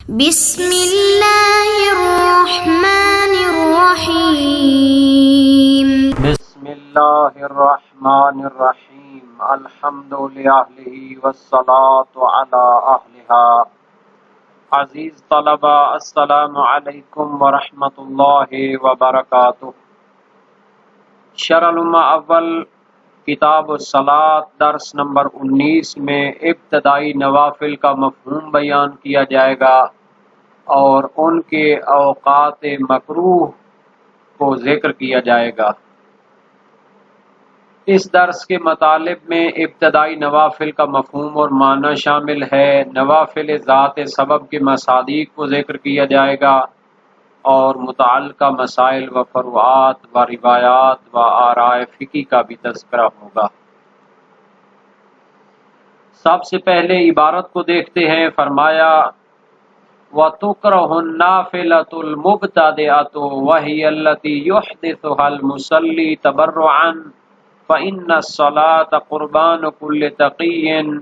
بسم اللہ الرحمن الرحیم بسم اللہ الرحمن الرحیم الحمد للہ والصلاة علی اہلہا۔ عزیز طلبہ، السلام علیکم ورحمۃ اللہ وبرکاتہ۔ شرح الامہ اول کتاب الصلاۃ درس نمبر 19 میں ابتدائی نوافل کا مفہوم بیان کیا جائے گا اور ان کے اوقات مکروہ کو ذکر کیا جائے گا۔ اس درس کے مطالب میں ابتدائی نوافل کا مفہوم اور معنی شامل ہے، نوافل ذات سبب کے مصادیق کو ذکر کیا جائے گا اور متعلقہ مسائل و فروعات و روایات و آراء فقہی کا بھی تذکرہ ہوگا۔ سب سے پہلے عبارت کو دیکھتے ہیں۔ فرمایا وَتُكْرَهُ النَّافِلَةُ الْمُبْتَدِئَةُ وَهِيَ الَّتِي يُحْدِثُهَا الْمُصَلِّي تَبَرُّعًا فَإِنَّ الصَّلَاةَ قُرْبَانُ كُلِّ تَقِيٍّ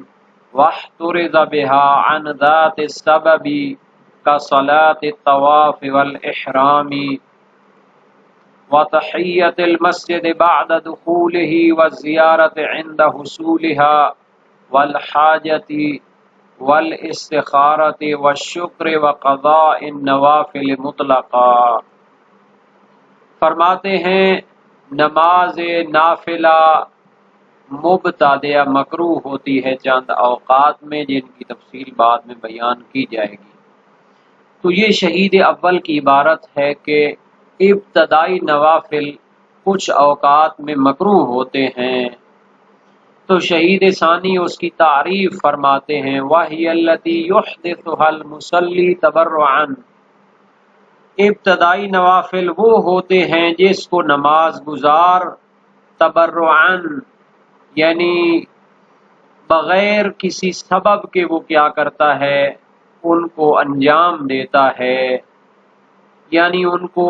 وَاحْتُرِزَ بِهَا عَنْ ذَاتِ السَّبَبِ كَصَلَاةِ الطَّوَافِ وَالْإِحْرَامِ وَتَحِيَّةِ الْمَسْجِدِ بَعْدَ دُخُولِهِ وَالزِّيَارَةِ عِنْدَ حُصُولِهَا وَالْحَاجَةِ والاستخارۃ والشکر وقضاء النوافل مطلقا۔ فرماتے ہیں نماز نافلہ مبتدیہ مکروہ ہوتی ہے چند اوقات میں، جن کی تفصیل بعد میں بیان کی جائے گی۔ تو یہ شہید اول کی عبارت ہے کہ ابتدائی نوافل کچھ اوقات میں مکروہ ہوتے ہیں۔ تو شہید ثانی اس کی تعریف فرماتے ہیں وَهِيَ الَّتِي يُحْدِثُهَا الْمُصَلِّي تَبَرُّعًا۔ ابتدائی نوافل وہ ہوتے ہیں جس کو نماز گزار تبرعاً یعنی بغیر کسی سبب کے وہ کیا کرتا ہے، ان کو انجام دیتا ہے، یعنی ان کو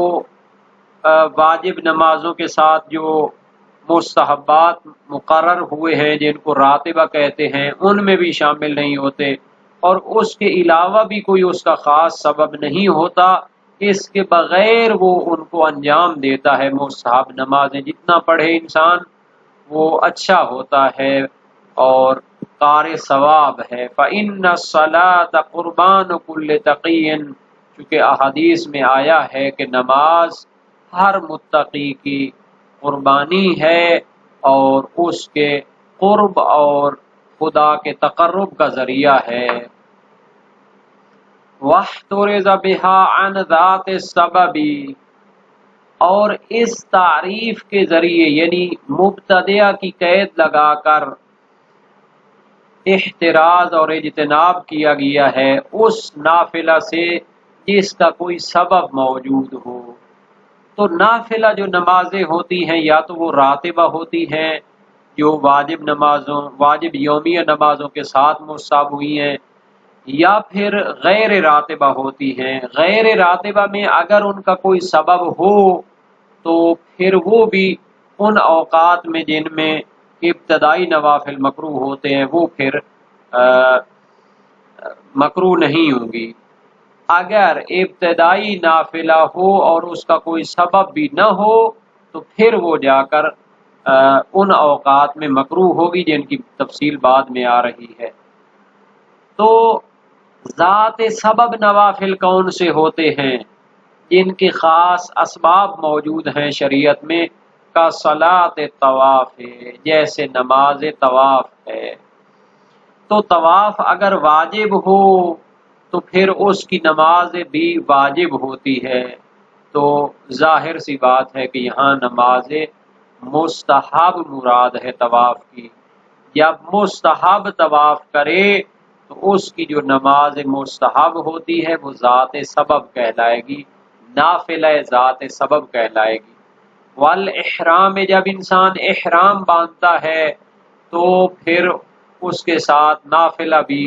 واجب نمازوں کے ساتھ جو مستحبات مقرر ہوئے ہیں جن کو راتبہ کہتے ہیں ان میں بھی شامل نہیں ہوتے، اور اس کے علاوہ بھی کوئی اس کا خاص سبب نہیں ہوتا، اس کے بغیر وہ ان کو انجام دیتا ہے۔ مستحب نمازیں جتنا پڑھے انسان وہ اچھا ہوتا ہے اور قار ثواب ہے۔ فَإِنَّ الصَّلَاةَ قُرْبَانُ كُلِّ تَقِيٍّ، چونکہ احادیث میں آیا ہے کہ نماز ہر متقی کی قربانی ہے اور اس کے قرب اور خدا کے تقرب کا ذریعہ ہے۔ وَاحْتُرِزَ بِهَا عَنْ ذَاتِ السَّبَبِ، اور اس تعریف کے ذریعے یعنی مبتدیہ کی قید لگا کر احتراز اور اجتناب کیا گیا ہے اس نافلہ سے جس کا کوئی سبب موجود ہو۔ تو نافلہ جو نمازیں ہوتی ہیں یا تو وہ راتبہ ہوتی ہیں جو واجب یومیہ نمازوں کے ساتھ مصحب ہوئی ہیں، یا پھر غیر راتبہ ہوتی ہیں۔ غیر راتبہ میں اگر ان کا کوئی سبب ہو تو پھر وہ بھی ان اوقات میں جن میں ابتدائی نوافل مکروہ ہوتے ہیں وہ پھر مکروہ نہیں ہوں گی۔ اگر ابتدائی نافلہ ہو اور اس کا کوئی سبب بھی نہ ہو تو پھر وہ جا کر ان اوقات میں مکروہ ہوگی جن کی تفصیل بعد میں آ رہی ہے۔ تو ذات سبب نوافل کون سے ہوتے ہیں؟ جن کے خاص اسباب موجود ہیں شریعت میں، کا صلاۃ طواف ہے، جیسے نماز طواف ہے۔ تو طواف اگر واجب ہو تو پھر اس کی نماز بھی واجب ہوتی ہے۔ تو ظاہر سی بات ہے کہ یہاں نماز مستحب مراد ہے طواف کی۔ جب مستحب طواف کرے تو اس کی جو نماز مستحب ہوتی ہے وہ ذات سبب کہلائے گی، نافلہ ذات سبب کہلائے گی۔ والاحرام، جب انسان احرام باندھتا ہے تو پھر اس کے ساتھ نافلہ بھی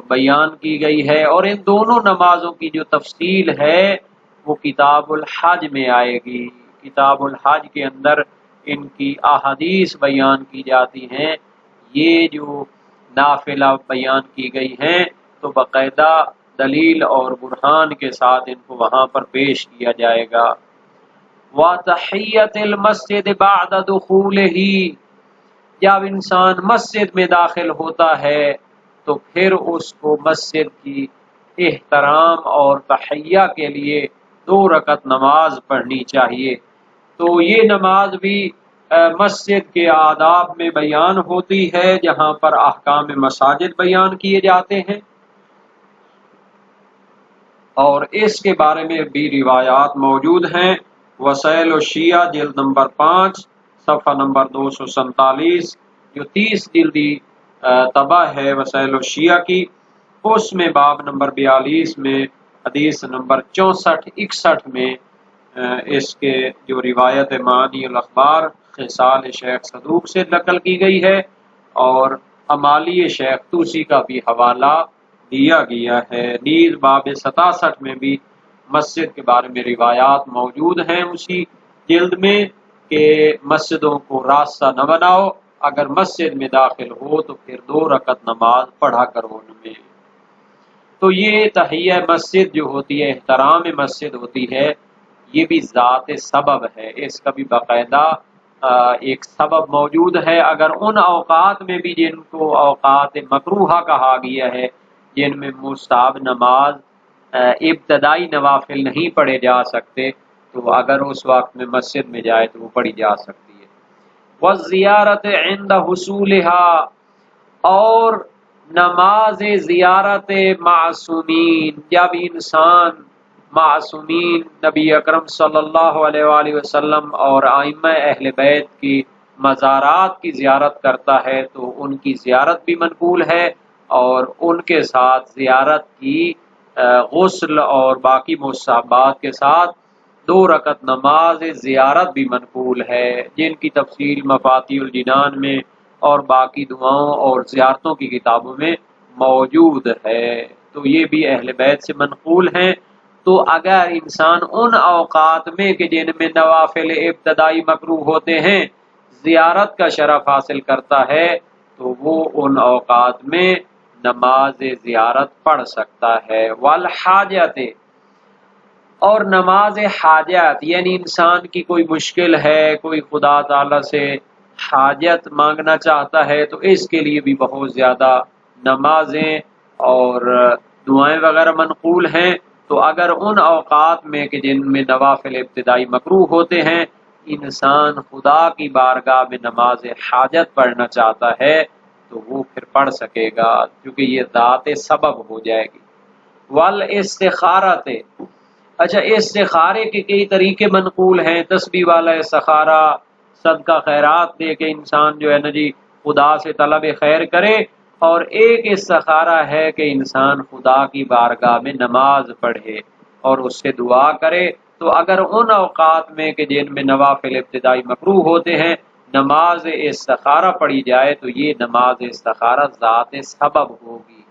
بیان کی گئی ہے، اور ان دونوں نمازوں کی جو تفصیل ہے وہ کتاب الحج میں آئے گی۔ کتاب الحج کے اندر ان کی احادیث بیان کی جاتی ہیں۔ یہ جو نافلہ بیان کی گئی ہیں تو باقاعدہ دلیل اور برہان کے ساتھ ان کو وہاں پر پیش کیا جائے گا۔ وَتَحِيَّةِ الْمَسْجِدِ بَعْدَ دُخُولِهِ، جب انسان مسجد میں داخل ہوتا ہے تو پھر اس کو مسجد کی احترام اور تحیہ کے لیے 2 رکعت نماز پڑھنی چاہیے۔ تو یہ نماز بھی مسجد کے آداب میں بیان ہوتی ہے، جہاں پر احکام مساجد بیان کیے جاتے ہیں، اور اس کے بارے میں بھی روایات موجود ہیں۔ وسائل الشیعہ جلد نمبر 5 صفحہ نمبر 247، جو 30 جلدی طبع ہے وسائل الشیعہ کی، اس میں باب نمبر 42 میں حدیث نمبر 64-61 میں اس کے جو روایت معانی الاخبار خصال شیخ صدوق سے نقل کی گئی ہے، اور امالی شیخ توسی کا بھی حوالہ دیا گیا ہے۔ نیز باب 67 میں بھی مسجد کے بارے میں روایات موجود ہیں اسی جلد میں، کہ مسجدوں کو راستہ نہ بناؤ، اگر مسجد میں داخل ہو تو پھر 2 رکعت نماز پڑھا کرو ان میں۔ تو یہ تحیہ مسجد جو ہوتی ہے، احترام مسجد ہوتی ہے، یہ بھی ذات سبب ہے، اس کا بھی باقاعدہ ایک سبب موجود ہے۔ اگر ان اوقات میں بھی جن کو اوقات مکروہہ کہا گیا ہے، جن میں مستحب نماز ابتدائی نوافل نہیں پڑھے جا سکتے، تو اگر اس وقت میں مسجد میں جائے تو وہ پڑھی جا سکتی ہے۔ وَالزِّيَارَةِ عِنْدَ حُصُولِهَا، اور نماز زیارت معصومین، جب انسان معصومین نبی اکرم صلی اللہ علیہ وآلہ وسلم اور ائمہ اہل بیت کی مزارات کی زیارت کرتا ہے تو ان کی زیارت بھی منقول ہے، اور ان کے ساتھ زیارت کی غسل اور باقی مستحبات کے ساتھ 2 رکعت نماز زیارت بھی منقول ہے، جن کی تفصیل مفاتیح الجنان میں اور باقی دعاؤں اور زیارتوں کی کتابوں میں موجود ہے۔ تو یہ بھی اہل بیت سے منقول ہیں۔ تو اگر انسان ان اوقات میں کہ جن میں نوافل ابتدائی مکروہ ہوتے ہیں زیارت کا شرف حاصل کرتا ہے، تو وہ ان اوقات میں نماز زیارت پڑھ سکتا ہے۔ والحاجت، اور نماز حاجت، یعنی انسان کی کوئی مشکل ہے، کوئی خدا تعالی سے حاجت مانگنا چاہتا ہے، تو اس کے لیے بھی بہت زیادہ نمازیں اور دعائیں وغیرہ منقول ہیں۔ تو اگر ان اوقات میں کہ جن میں نوافل ابتدائی مکروہ ہوتے ہیں انسان خدا کی بارگاہ میں نماز حاجت پڑھنا چاہتا ہے تو وہ پھر پڑھ سکے گا، کیونکہ یہ ذات سبب ہو جائے گی۔ والاستخارۃ، اچھا استخارے کے کئی طریقے منقول ہیں، تسبیح والا استخارہ، صدقہ خیرات دے کے انسان جو ہے نا جی خدا سے طلب خیر کرے، اور ایک استخارہ ہے کہ انسان خدا کی بارگاہ میں نماز پڑھے اور اس سے دعا کرے۔ تو اگر ان اوقات میں کہ جن میں نوافل ابتدائی مکروہ ہوتے ہیں نماز استخارہ پڑھی جائے تو یہ نماز استخارہ ذات سبب ہوگی،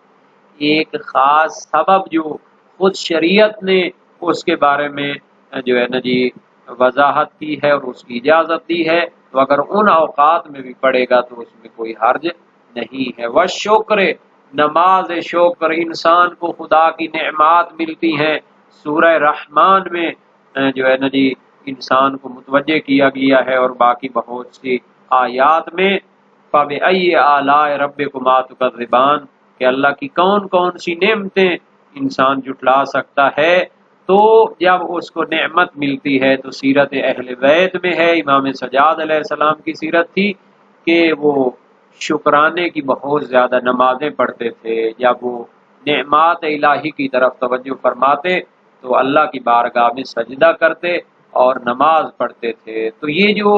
ایک خاص سبب جو خود شریعت نے اس کے بارے میں جو ہے نا جی وضاحت کی ہے اور اس کی اجازت دی ہے، تو اگر ان اوقات میں بھی پڑھے گا تو اس میں کوئی حرج نہیں ہے۔ والشکر، نماز شکر، انسان کو خدا کی نعمات ملتی ہیں، سورہ رحمان میں جو ہے نا جی انسان کو متوجہ کیا گیا ہے، اور باقی بہت سی آیات میں فَبِأَيِّ آلَاءِ رَبِّكُمَا تُكَذِّبَانِ، کہ اللہ کی کون کون سی نعمتیں انسان جھٹلا سکتا ہے۔ تو جب اس کو نعمت ملتی ہے تو سیرت اہل بیت میں ہے، امام سجاد علیہ السلام کی سیرت تھی کہ وہ شکرانے کی بہت زیادہ نمازیں پڑھتے تھے، جب وہ نعمات الہی کی طرف توجہ فرماتے تو اللہ کی بارگاہ میں سجدہ کرتے اور نماز پڑھتے تھے۔ تو یہ جو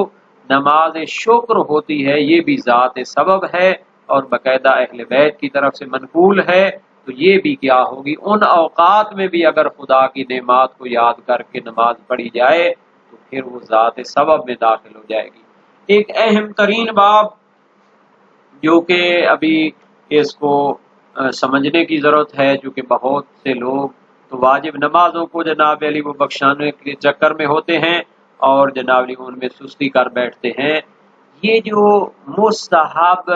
نماز شکر ہوتی ہے یہ بھی ذات سبب ہے اور باقاعدہ اہل بیت کی طرف سے منقول ہے۔ تو یہ بھی کیا ہوگی، ان اوقات میں بھی اگر خدا کی نعمات کو یاد کر کے نماز پڑھی جائے تو پھر وہ ذات سبب میں داخل ہو جائے گی۔ ایک اہم ترین باب جو کہ ابھی اس کو سمجھنے کی ضرورت ہے، جو کہ بہت سے لوگ تو واجب نمازوں کو جناب علی وہ بخشانے کے چکر میں ہوتے ہیں اور جناب علی ان میں سستی کر بیٹھتے ہیں۔ یہ جو مستحب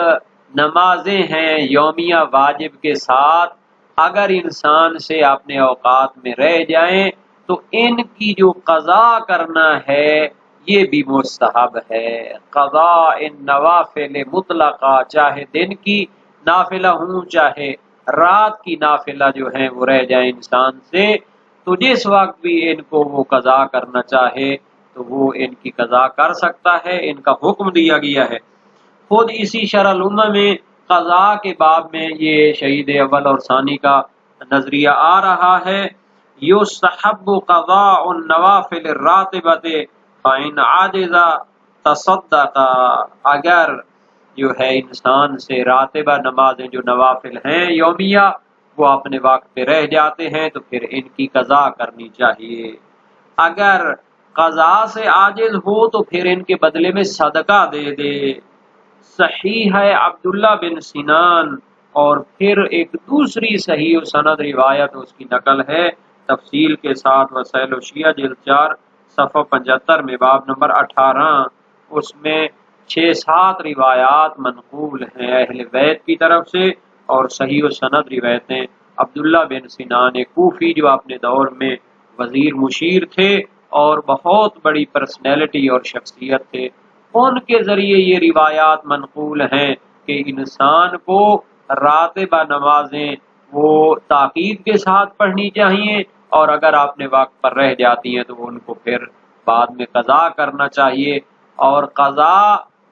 نمازیں ہیں یومیہ واجب کے ساتھ، اگر انسان سے اپنے اوقات میں رہ جائیں تو ان کی جو قضا کرنا ہے یہ بھی مستحب ہے۔ قضاء ان نوافل مطلقہ، چاہے دن کی نافلہ ہوں چاہے رات کی نافلہ جو ہیں وہ رہ جائیں انسان سے، تو جس وقت بھی ان کو وہ قضا کرنا چاہے تو وہ ان کی قضا کر سکتا ہے، ان کا حکم دیا گیا ہے۔ خود اسی شرح الامہ میں قضاء کے باب میں یہ شہید اول اور ثانی کا نظریہ آ رہا ہے، یستحب قضاء النوافل الراتبۃ فإن عجز تصدق، اگر جو ہے انسان سے راتبہ نمازیں جو نوافل ہیں یومیہ وہ اپنے وقت پہ رہ جاتے ہیں تو پھر ان کی قضا کرنی چاہیے۔ اگر قضا سے عاجز ہو تو پھر ان کے بدلے میں صدقہ دے دے۔ صحیح ہے عبداللہ بن سنان اور پھر ایک دوسری صحیح و سند روایت اس کی نقل ہے تفصیل کے ساتھ، وسائل الشیعہ جلد 4 صفحہ 75 میں باب نمبر 18، اس میں 6-7 روایات منقول ہیں اہل بیت کی طرف سے اور صحیح و سند روایتیں عبداللہ بن سنان کوفی جو اپنے دور میں وزیر مشیر تھے اور بہت بڑی پرسنالٹی اور شخصیت تھے، ان کے ذریعے یہ روایات منقول ہیں کہ انسان کو راتبہ نمازیں وہ تاکید کے ساتھ پڑھنی چاہیے، اور اگر آپ نے وقت پر رہ جاتی ہیں تو ان کو پھر بعد میں قضا کرنا چاہیے۔ اور قضا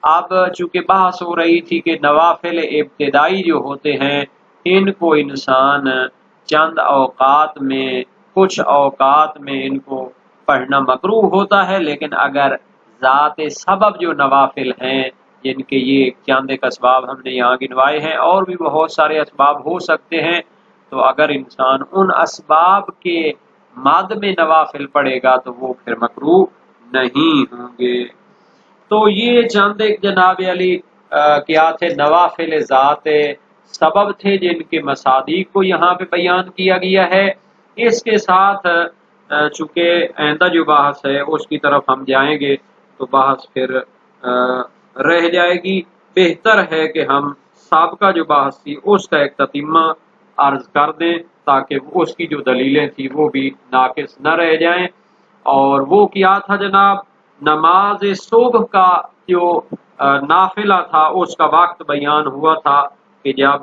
اب چونکہ بحث ہو رہی تھی کہ نوافل ابتدائی جو ہوتے ہیں ان کو انسان چند اوقات میں کچھ اوقات میں ان کو پڑھنا مکروہ ہوتا ہے، لیکن اگر ذات سبب جو نوافل ہیں جن کے یہ چند ایک اسباب ہم نے یہاں گنوائے ہیں اور بھی بہت سارے اسباب ہو سکتے ہیں، تو اگر انسان ان اسباب کے مد میں نوافل پڑھے گا تو وہ پھر مکروہ نہیں ہوں گے۔ تو یہ چند ایک جناب علی کیا تھے نوافل ذات سبب تھے جن کے مصادیق کو یہاں پہ بیان کیا گیا ہے۔ اس کے ساتھ چونکہ آئندہ جو بحث ہے اس کی طرف ہم جائیں گے تو بحث پھر رہ جائے گی، بہتر ہے کہ ہم سابقہ جو بحث تھی اس کا ایک تتمہ عرض کر دیں تاکہ اس کی جو دلیلیں تھی وہ بھی ناقص نہ رہ جائیں۔ اور وہ کیا تھا جناب، نماز صبح کا جو نافلہ تھا اس کا وقت بیان ہوا تھا کہ جب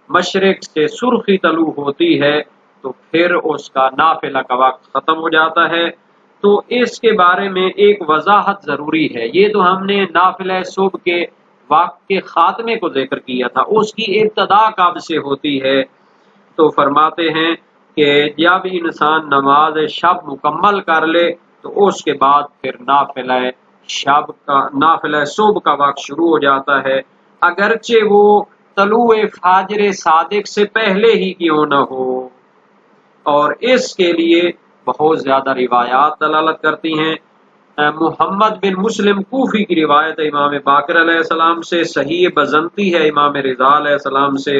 مشرق سے سرخی طلوع ہوتی ہے تو پھر اس کا نافلہ کا وقت ختم ہو جاتا ہے۔ تو اس کے بارے میں ایک وضاحت ضروری ہے، یہ تو ہم نے نافلہ صبح کے وقت کے خاتمے کو ذکر کیا تھا، اس کی ابتدا کب سے ہوتی ہے؟ تو فرماتے ہیں کہ جب انسان نماز شب مکمل کر لے تو اس کے بعد پھر نافلہ صبح کا وقت شروع ہو جاتا ہے، اگرچہ وہ طلوع فجر صادق سے پہلے ہی کیوں نہ ہو۔ اور اس کے لیے بہت زیادہ روایات دلالت کرتی ہیں۔ محمد بن مسلم کوفی کی روایت ہے امام باقر علیہ السلام سے، صحیح بزنتی ہے امام رضا علیہ السلام سے،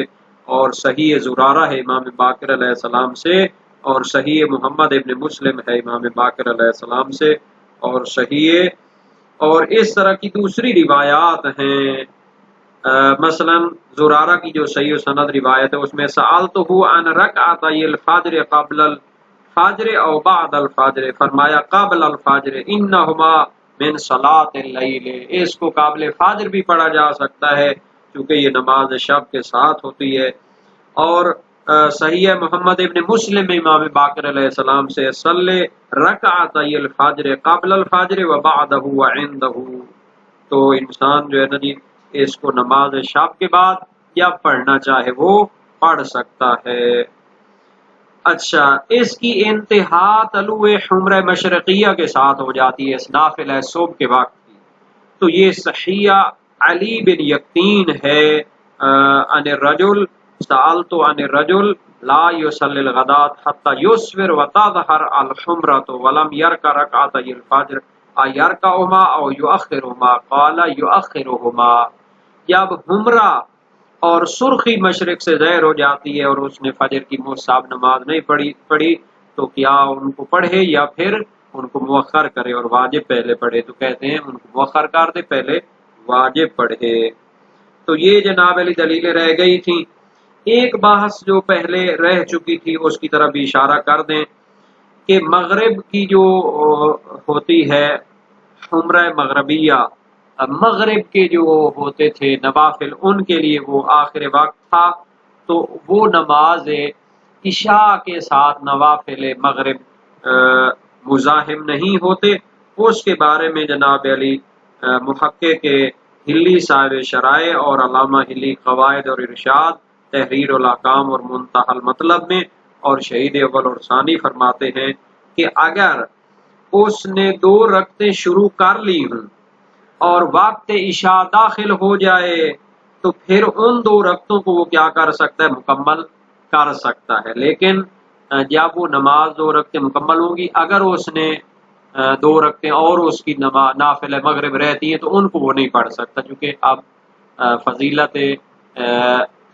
اور صحیح زرارہ ہے امام باقر علیہ السلام سے، اور صحیح محمد ابن مسلم ہے امام باقر علیہ السلام سے، اور صحیح اور اس طرح کی دوسری روایات ہیں۔ مثلا زرارہ کی جو صحیح سند روایت ہے اس میں سألتہ عن رکعتي الفجر قبل الفجر او بعد الفجر، فرمایا قبل الفجر انہما من صلاة اللیل، اس کو قابل فجر بھی پڑھا جا سکتا ہے کیونکہ یہ نماز شب کے ساتھ ہوتی ہے۔ اور صحیح محمد ابن مسلم امام باقر علیہ السلام سے صلی رکعتي الفجر قبل الفجر وبعدہ وعندہ، تو انسان جو ہے نا جی اس کو نماز شب کے بعد یا پڑھنا چاہے وہ پڑھ سکتا ہے۔ اچھا، اس کی انتہا طلوع حمرہ مشرقیہ کے ساتھ ہو جاتی ہے اس نافلہ صبح کے وقت کی، تو یہ صحیح علی بن یقین ہے ان الرجل سألت عن الرجل لا يصلي الغداة حتى يسفر وتظهر الحمرة ولم يركع ركعتي الفجر أيركعهما أو يؤخرهما قال يؤخرهما، جب حمرہ اور سرخی مشرق سے ظاہر ہو جاتی ہے اور اس نے فجر کی مستحب نماز نہیں پڑھی تو کیا ان کو پڑھے یا پھر ان کو مؤخر کرے اور واجب پہلے پڑھے؟ تو کہتے ہیں ان کو مؤخر کر دے، پہلے واجب پڑھے۔ تو یہ جناب علی دلیلیں رہ گئی تھیں۔ ایک بحث جو پہلے رہ چکی تھی اس کی طرف بھی اشارہ کر دیں کہ مغرب کی جو ہوتی ہے عمرہ مغربیہ، مغرب کے جو ہوتے تھے نوافل، ان کے لیے وہ آخر وقت تھا، تو وہ نماز عشاء کے ساتھ نوافل مغرب مزاحم نہیں ہوتے۔ اس کے بارے میں جناب علی محقق ہلی صاحب شرائع اور علامہ ہلی قواعد اور ارشاد تحریر الاحکام اور منتہی المطلب میں اور شہید اول اور ثانی فرماتے ہیں کہ اگر اس نے 2 رکعتیں شروع کر لی ہوں اور وقت عشاء داخل ہو جائے تو پھر ان 2 رکعتوں کو وہ کیا کر سکتا ہے؟ مکمل کر سکتا ہے۔ لیکن جب وہ نماز 2 رکعتیں مکمل ہوں گی، اگر اس نے 2 رکعتیں اور اس کی نافل مغرب رہتی ہیں تو ان کو وہ نہیں پڑھ سکتا، چونکہ اب فضیلت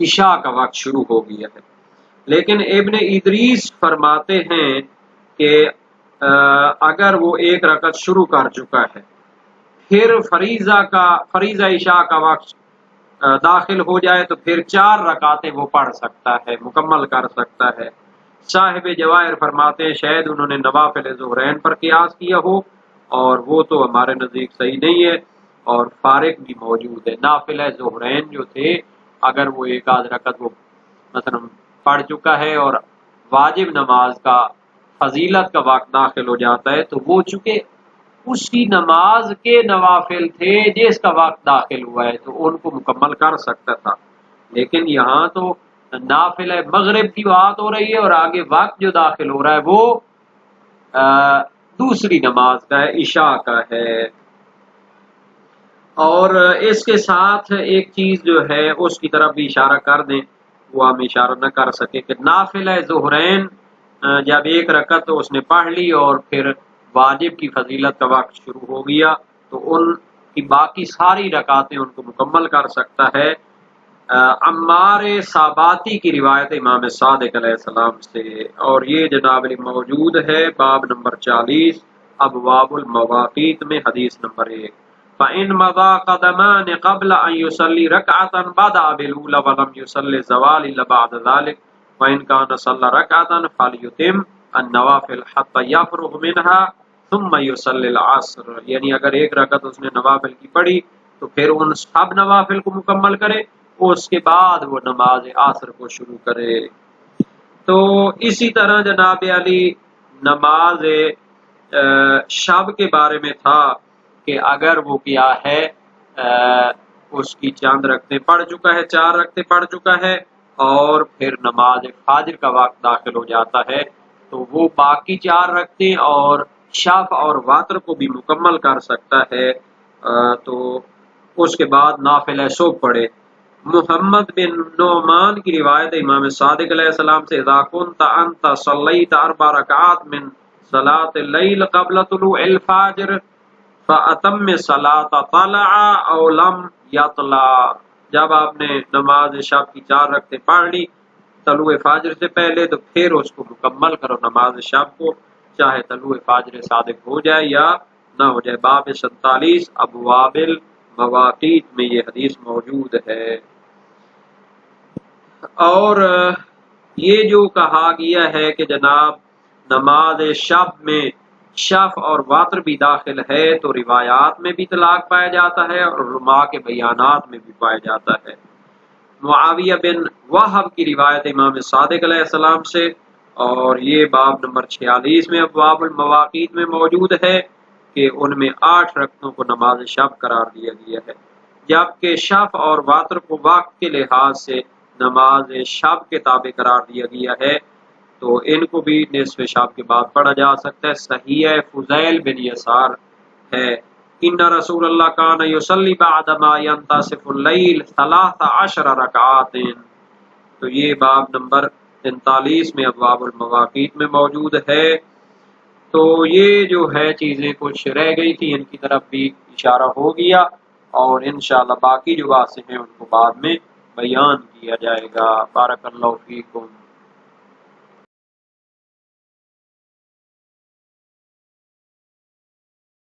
عشاء کا وقت شروع ہو گیا ہے۔ لیکن ابن ادریس فرماتے ہیں کہ اگر وہ 1 رکعت شروع کر چکا ہے، پھر فریضہ عشاء کا وقت داخل ہو جائے تو پھر 4 رکعتیں وہ پڑھ سکتا ہے، مکمل کر سکتا ہے۔ صاحب جواہر فرماتے ہیں شاید انہوں نے نوافل ظہرین پر قیاس کیا ہو، اور وہ تو ہمارے نزدیک صحیح نہیں ہے، اور فارق بھی موجود ہے۔ نافل ظہرین جو تھے، اگر وہ 1 آدھ رکعت وہ مثلا پڑھ چکا ہے اور واجب نماز کا فضیلت کا وقت داخل ہو جاتا ہے تو وہ چونکہ اسی نماز کے نوافل تھے جس کا وقت داخل ہوا ہے تو ان کو مکمل کر سکتا تھا۔ لیکن یہاں تو نافل مغرب کی بات ہو رہی ہے اور آگے وقت جو داخل ہو رہا ہے وہ دوسری نماز کا ہے، عشاء کا ہے۔ اور اس کے ساتھ ایک چیز جو ہے اس کی طرف بھی اشارہ کر دیں، وہ ہم اشارہ نہ کر سکے کہ نافل ظہرین جب 1 رکعت تو اس نے پڑھ لی اور پھر واجب کی فضیلت کا وقت شروع ہو گیا تو ان کی باقی ساری رکعتیں ان کو مکمل کر سکتا ہے۔ عمار صاباتی کی روایت امام صادق علیہ السلام سے، اور یہ جناب علی موجود ہے باب نمبر 40 ابواب المواقیت میں، حدیث نمبر 1۔ فَإِن مَضَى قَدَمَانِ قَبْلَ أَن يُصَلِّ رَكْعَةً بَدَأَ بِالْأُولَى وَلَمْ يُصَلِّ الزَّوَالَ إِلَّا بَعْدَ ذَلِكَ وَإِن كَانَ صَلَّى رَكْعَةً فَلْيُتِمْ النَّوَافِلَ حَتَّى يَفْرُغَ مِنْهَا ثُمَّ يُصَلِّ الْعَصْرَ، یعنی اگر 1 رکعت اس نے نوافل کی پڑھی تو پھر ان سب نوافل کو مکمل کرے، اس کے بعد وہ نماز عصر کو شروع کرے۔ تو اسی طرح جناب علی نماز شب کے بارے میں تھا کہ اگر وہ کیا ہے اس کی چند رکعتیں پڑھ چکا ہے، 4 رکعتیں پڑھ چکا ہے اور پھر نماز فجر کا وقت داخل ہو جاتا ہے تو وہ باقی 4 رکعتیں اور شفع اور وتر کو بھی مکمل کر سکتا ہے، تو اس کے بعد نافل صبح پڑھے۔ محمد بن نعمان کی روایت امام صادق علیہ السلام سے اذا كنت انت صلیت 4 رکعات من صلاۃ اللیل قبل طلوع الفجر فأتم الصلاۃ طلع او لم یطلع، جب آپ نے نماز شب کی 4 رکعتیں پڑھ لی طلوع فجر سے پہلے تو پھر اس کو مکمل کرو نماز شب کو، چاہے طلوع فجر صادق ہو جائے یا نہ ہو جائے۔ باب 47 ابواب المواقیت میں یہ حدیث موجود ہے۔ اور یہ جو کہا گیا ہے کہ جناب نماز شب میں شفع اور وتر بھی داخل ہے تو روایات میں بھی اطلاق پایا جاتا ہے اور علماء کے بیانات میں بھی پایا جاتا ہے۔ معاویہ بن وہب کی روایت امام صادق علیہ السلام سے، اور یہ باب نمبر 46 میں ابواب المواقیت میں موجود ہے کہ ان میں 8 رکعتوں کو نماز شب قرار دیا گیا ہے، جبکہ شفع اور وتر کو وقت کے لحاظ سے نماز شب کے تابع قرار دیا گیا ہے، تو ان کو بھی نصف شب کے بعد پڑھا جا سکتا ہے۔ صحیح فضیل بن یسار ہے ان رسول اللہ کان یصلی بعد ما ینتصف اللیل 13 رکعات، تو یہ باب نمبر 43 میں ابواب المواقیت میں موجود ہے۔ تو یہ جو ہے چیزیں کچھ رہ گئی تھی ان کی طرف بھی اشارہ ہو گیا، اور انشاءاللہ باقی جو باتیں ہیں ان کو بعد میں بیان کیا جائے گا۔ بارک اللہ فیکم۔